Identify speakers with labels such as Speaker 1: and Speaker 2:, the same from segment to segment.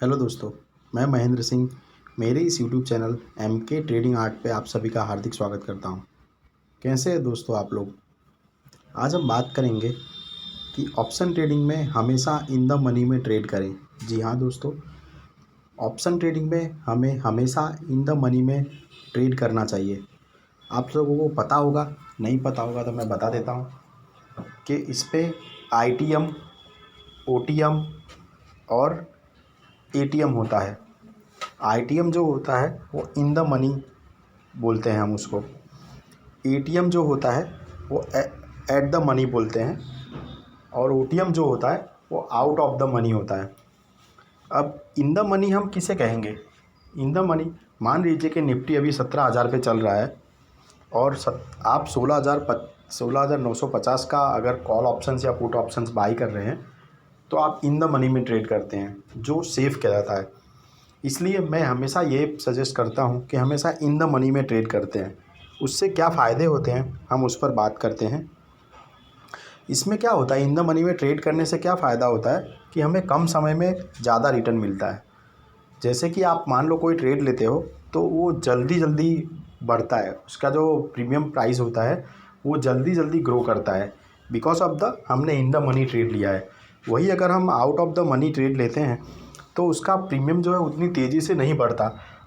Speaker 1: Hello दोस्तों, मैं महेंद्र सिंह। मेरे इस YouTube channel MK trading art पे आप सभी का हार्दिक स्वागत करता हूं। कैसे हैं दोस्तों आप लोग? आज हम बात करेंगे कि ऑप्शन ट्रेडिंग में हमेशा इन द मनी में ट्रेड करें। जी हाँ दोस्तों, ऑप्शन ट्रेडिंग में हमें हमेशा इन द मनी में ट्रेड करना चाहिए। आप लोगों को पता होगा, नहीं पता होगा तो मैं बता देता हूँ कि इस पे ITM, OTM और ATM होता है। ITM जो होता है वो इन द मनी बोलते हैं हम उसको। ATM जो होता है वो एट द मनी बोलते हैं और OTM जो होता है वो आउट ऑफ द मनी होता है। अब इन द मनी हम किसे कहेंगे? इन द मनी, मान लीजिए कि निफ्टी अभी 17,000 पे चल रहा है और आप 16,950 का अगर कॉल ऑप्शंस या पुट ऑप्शंस बाई कर रहे हैं तो आप इन द मनी में ट्रेड करते हैं, जो सेफ़ कहलाता है। इसलिए मैं हमेशा ये सजेस्ट करता हूँ कि हमेशा इन द मनी में ट्रेड करते हैं। उससे क्या फ़ायदे होते हैं हम उस पर बात करते हैं। इसमें क्या होता है, इन द मनी में ट्रेड करने से क्या फ़ायदा होता है कि हमें कम समय में ज़्यादा रिटर्न मिलता है। जैसे कि आप मान लो कोई ट्रेड लेते हो तो वो जल्दी जल्दी बढ़ता है, उसका जो प्रीमियम प्राइस होता है वो जल्दी जल्दी ग्रो करता है, बिकॉज ऑफ द हमने इन द मनी ट्रेड लिया है। वही अगर हम out of the money trade लेते हैं तो उसका प्रीमियम जो है उतनी तेज़ी से नहीं बढ़ता।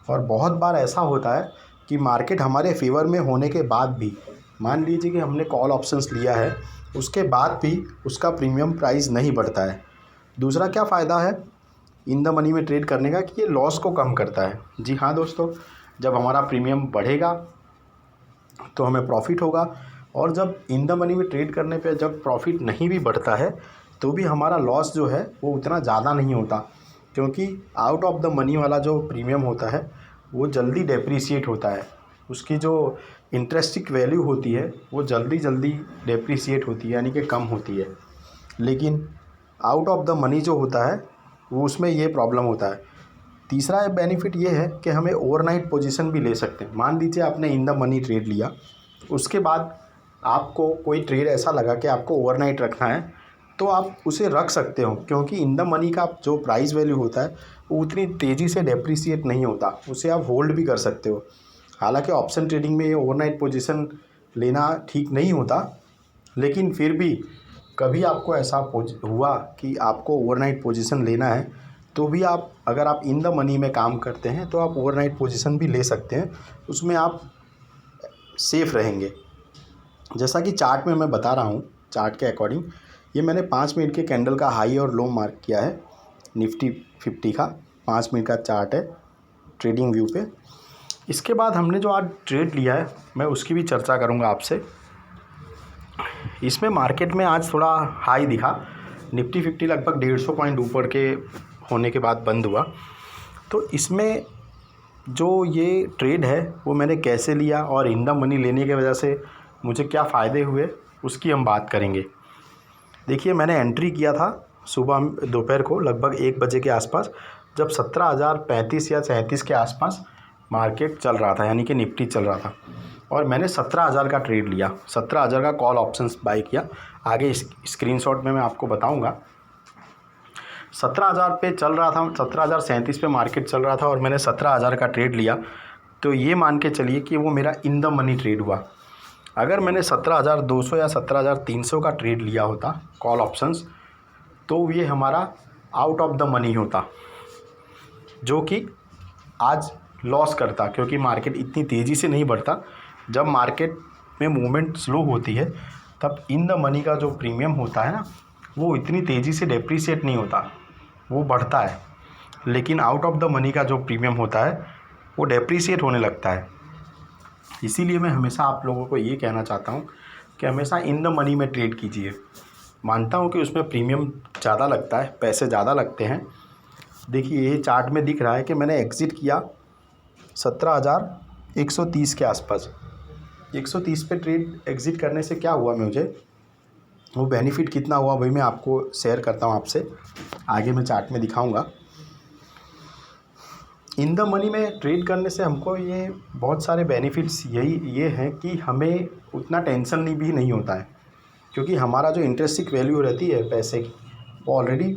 Speaker 1: और बहुत बार ऐसा होता है कि मार्केट हमारे फेवर में होने के बाद भी, मान लीजिए कि हमने कॉल ऑप्शंस लिया है, उसके बाद भी उसका प्रीमियम प्राइस नहीं बढ़ता है। दूसरा क्या फ़ायदा है इन द मनी में ट्रेड करने का कि ये लॉस को कम करता है। जी हाँ दोस्तों, जब हमारा प्रीमियम बढ़ेगा तो हमें प्रॉफिट होगा, और जब इन द मनी में ट्रेड करने पे जब प्रॉफिट नहीं भी बढ़ता है तो भी हमारा लॉस जो है वो उतना ज़्यादा नहीं होता, क्योंकि आउट ऑफ द मनी वाला जो प्रीमियम होता है वो जल्दी डेप्रीशिएट होता है। उसकी जो इंटरेस्टिक वैल्यू होती है वो जल्दी जल्दी डेप्रीशिएट होती है, यानी कि कम होती है। लेकिन आउट ऑफ द मनी जो होता है वो उसमें ये प्रॉब्लम होता है। तीसरा बेनिफिट ये है कि हमें ओवरनाइट पोजीशन भी ले सकते हैं। मान लीजिए आपने इन द मनी ट्रेड लिया, उसके बाद आपको कोई ट्रेड ऐसा लगा कि आपको ओवरनाइट रखना है तो आप उसे रख सकते हो, क्योंकि इन द मनी का जो प्राइस वैल्यू होता है वो उतनी तेज़ी से डेप्रीशिएट नहीं होता, उसे आप होल्ड भी कर सकते हो। हालांकि ऑप्शन ट्रेडिंग में ये ओवरनाइट पोजीशन लेना ठीक नहीं होता, लेकिन फिर भी कभी आपको ऐसा हुआ कि आपको ओवरनाइट पोजीशन लेना है तो भी आप, अगर आप इन द मनी में काम करते हैं तो आप ओवरनाइट पोजीशन भी ले सकते हैं, उसमें आप सेफ़ रहेंगे। जैसा कि चार्ट में मैं बता रहा हूँ, चार्ट के अकॉर्डिंग ये मैंने 5 मिनट के कैंडल का हाई और लो मार्क किया है। निफ्टी 50 का 5 मिनट का चार्ट है ट्रेडिंग व्यू पे। इसके बाद हमने जो आज ट्रेड लिया है मैं उसकी भी चर्चा करूँगा आपसे। इसमें मार्केट में आज थोड़ा हाई दिखा, निफ्टी 50 लगभग 150 पॉइंट ऊपर के होने के बाद बंद हुआ। तो इसमें जो ये ट्रेड है वो मैंने कैसे लिया और इन द मनी लेने की वजह से मुझे क्या फ़ायदे हुए उसकी हम बात करेंगे। देखिए, मैंने एंट्री किया था सुबह दोपहर को लगभग 1 बजे के आसपास, जब 17,035 या 37 के आसपास मार्केट चल रहा था, यानी कि निफ्टी चल रहा था, और मैंने 17,000 का ट्रेड लिया, 17,000 का कॉल ऑप्शंस बाई किया। आगे स्क्रीनशॉट में मैं आपको बताऊंगा। 17,000 पे चल रहा था, 17,037 पे मार्केट चल रहा था और मैंने 17,000 का ट्रेड लिया। तो ये मान के चलिए कि वो मेरा इन द मनी ट्रेड हुआ। अगर मैंने 17,200 या 17,300 का ट्रेड लिया होता कॉल ऑप्शंस, तो ये हमारा आउट ऑफ द मनी होता, जो कि आज लॉस करता, क्योंकि मार्केट इतनी तेज़ी से नहीं बढ़ता। जब मार्केट में मूवमेंट स्लो होती है तब इन द मनी का जो प्रीमियम होता है ना, वो इतनी तेज़ी से डेप्रीशिएट नहीं होता, वो बढ़ता है। लेकिन आउट ऑफ द मनी का जो प्रीमियम होता है वो डेप्रीशिएट होने लगता है। इसीलिए मैं हमेशा आप लोगों को ये कहना चाहता हूँ कि हमेशा इन द मनी में ट्रेड कीजिए। मानता हूँ कि उसमें प्रीमियम ज़्यादा लगता है, पैसे ज़्यादा लगते हैं। देखिए, ये चार्ट में दिख रहा है कि मैंने एग्ज़िट किया 17,130 के आसपास। 130 पे ट्रेड एग्ज़िट करने से क्या हुआ मुझे, वो बेनिफिट कितना हुआ वही मैं आपको शेयर करता हूँ आपसे। आगे मैं चार्ट में दिखाऊंगा। इन द मनी में ट्रेड करने से हमको ये बहुत सारे बेनिफिट्स ये हैं कि हमें उतना टेंशन भी नहीं होता है, क्योंकि हमारा जो इंटरेस्टिक वैल्यू रहती है पैसे की वो ऑलरेडी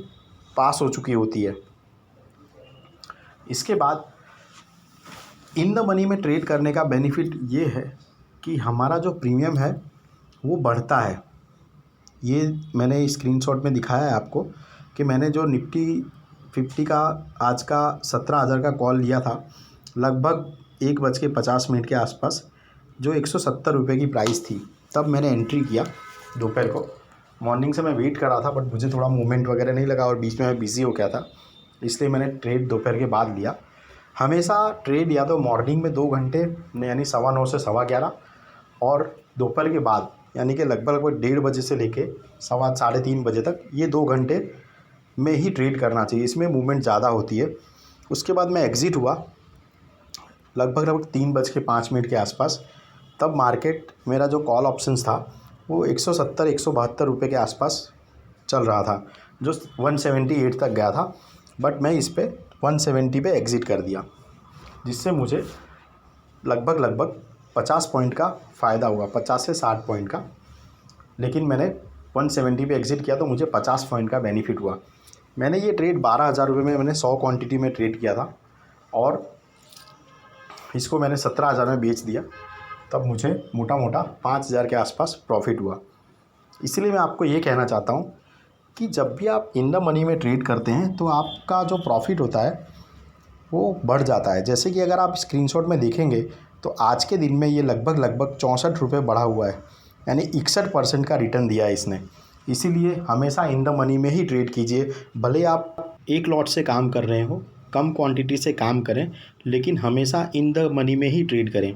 Speaker 1: पास हो चुकी होती है। इसके बाद इन द मनी में ट्रेड करने का बेनिफिट ये है कि हमारा जो प्रीमियम है वो बढ़ता है। ये मैंने स्क्रीनशॉट में दिखाया है आपको कि मैंने जो निफ्टी 50 का आज का 17,000 का कॉल लिया था, लगभग 1:50 के आसपास, जो 170 रुपये की प्राइस थी, तब मैंने एंट्री किया दोपहर को। मॉर्निंग से मैं वेट कर रहा था बट मुझे थोड़ा मूवमेंट वगैरह नहीं लगा और बीच में मैं बिज़ी हो गया था, इसलिए मैंने ट्रेड दोपहर के बाद लिया। हमेशा ट्रेड या तो मॉर्निंग में 2 घंटे यानी 9:15 से 11:15 और दोपहर के बाद यानी कि लगभग 1:30 बजे से लेके 3:15 बजे तक, ये 2 घंटे में ही ट्रेड करना चाहिए। इसमें मूवमेंट ज़्यादा होती है। उसके बाद मैं एग्ज़िट हुआ लगभग 3:05 के आसपास। तब मार्केट मेरा जो कॉल ऑप्शंस था वो 170-172 रुपये के आसपास चल रहा था, जो 178 तक गया था, बट मैं इस पे 170 पे एग्ज़िट कर दिया, जिससे मुझे लगभग 50 पॉइंट का फ़ायदा हुआ, 50 से 60 पॉइंट का। लेकिन मैंने 170 पे एग्ज़िट किया तो मुझे 50 पॉइंट का बेनिफिट हुआ। मैंने ये ट्रेड 12,000 रुपये में मैंने 100 क्वांटिटी में ट्रेड किया था और इसको मैंने 17,000 में बेच दिया। तब मुझे मोटा मोटा 5,000 के आसपास प्रॉफिट हुआ। इसलिए मैं आपको ये कहना चाहता हूँ कि जब भी आप इन द मनी में ट्रेड करते हैं तो आपका जो प्रॉफिट होता है वो बढ़ जाता है। जैसे कि अगर आप स्क्रीनशॉट में देखेंगे तो आज के दिन में ये लगभग 64 रुपये बढ़ा हुआ है, यानी 61% का रिटर्न दिया है इसने। इसीलिए हमेशा इन द मनी में ही ट्रेड कीजिए। भले आप एक लॉट से काम कर रहे हो, कम क्वांटिटी से काम करें, लेकिन हमेशा इन द मनी में ही ट्रेड करें।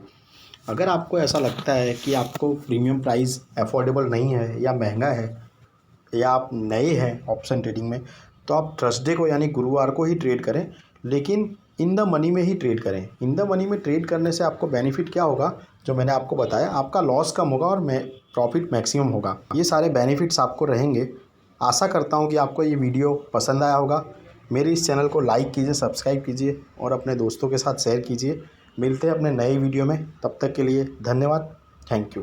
Speaker 1: अगर आपको ऐसा लगता है कि आपको प्रीमियम प्राइस अफोर्डेबल नहीं है या महंगा है या आप नए हैं ऑप्शन ट्रेडिंग में, तो आप थर्सडे को यानी गुरुवार को ही ट्रेड करें, लेकिन इन द मनी में ही ट्रेड करें। इन द मनी में ट्रेड करने से आपको बेनिफिट क्या होगा, जो मैंने आपको बताया, आपका लॉस कम होगा और प्रॉफिट मैक्सिमम होगा। ये सारे बेनिफिट्स आपको रहेंगे। आशा करता हूँ कि आपको ये वीडियो पसंद आया होगा। मेरे इस चैनल को लाइक कीजिए, सब्सक्राइब कीजिए और अपने दोस्तों के साथ शेयर कीजिए। मिलते हैं अपने नए वीडियो में, तब तक के लिए धन्यवाद। Thank you.